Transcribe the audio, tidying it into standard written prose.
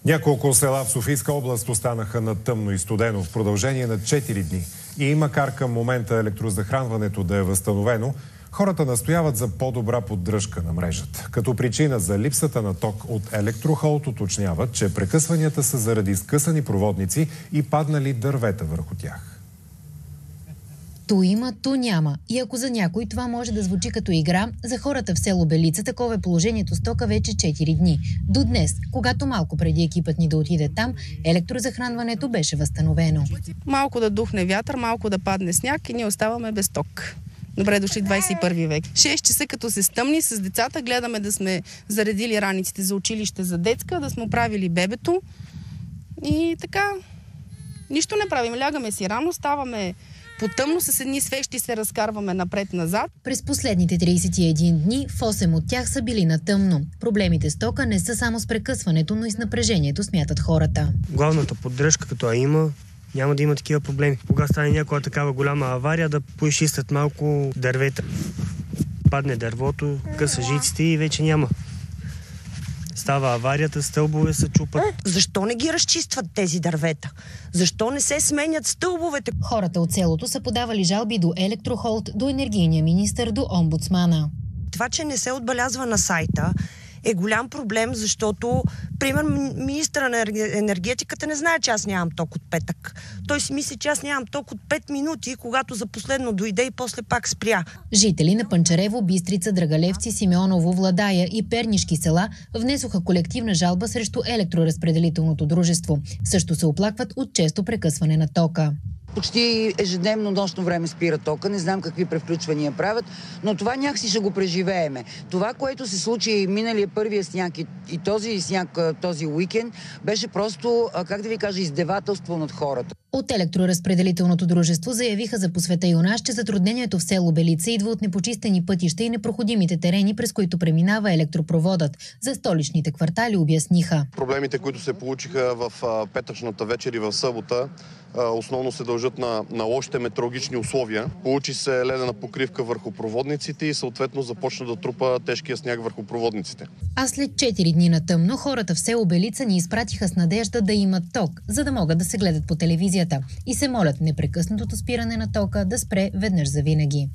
Няколко села в Софийска област останаха на тъмно и студено в продължение на 4 дни. И макар към момента електрозахранването да е възстановено, хората настояват за по-добра поддръжка на мрежата. Като причина за липсата на ток от Електрохолд уточняват, че прекъсванията са заради скъсани проводници и паднали дървета върху тях. То има, то няма. И ако за някой това може да звучи като игра, за хората в село Белица такова е положението с тока вече 4 дни. До днес, когато малко преди екипът ни да отиде там, електрозахранването беше възстановено. Малко да духне вятър, малко да падне сняг и ние оставаме без ток. Добре дошли 21 век. 6 часа като се стъмни с децата, гледаме да сме заредили раниците за училище за детска, да сме оправили бебето и така нищо не правим. Лягаме си рано, ставаме потъмно, с едни свещи се разкарваме напред-назад. През последните 31 дни в 8 от тях са били на тъмно. Проблемите с тока не са само с прекъсването, но и с напрежението, смятат хората. Главната поддръжка, като има, няма да има такива проблеми. Кога стане някоя такава голяма авария, да поизчистят малко дървета. Падне дървото, къса жиците и вече няма. Става аварията, стълбове се чупат. Защо не ги разчистват тези дървета? Защо не се сменят стълбовете? Хората от селото са подавали жалби до Електрохолд, до енергийния министър, до омбудсмана. Това, че не се отбелязва на сайта, е голям проблем, защото, примерно, министъра на енергетиката не знае, че аз нямам ток от петък. Той си мисли, че аз нямам ток от 5 минути, когато за последно дойде и после пак спря. Жители на Панчарево, Бистрица, Драгалевци, Симеоново, Владая и Пернишки села внесоха колективна жалба срещу електроразпределителното дружество. Също се оплакват от често прекъсване на тока. Почти ежедневно нощно време спира тока. Не знам какви превключвания правят, но това някакси ще го преживееме. Това, което се случи миналия първия сняг и този сняг, този уикенд, беше просто, как да ви кажа, издевателство над хората. От електроразпределителното дружество заявиха за По света и у нас, че затруднението в село Белица идва от непочистени пътища и непроходимите терени, през които преминава електропроводът. За столичните квартали обясниха. Проблемите, които се получиха в петъчната вечер и в събота, основно се дължат на лошите метеорологични условия. Получи се ледена покривка върху проводниците и съответно започна да трупа тежкия сняг върху проводниците. А след 4 дни на тъмно, хората в село Белица ни изпратиха с надежда да имат ток, за да могат да се гледат по телевизията и се молят непрекъснатото спиране на тока да спре веднъж завинаги.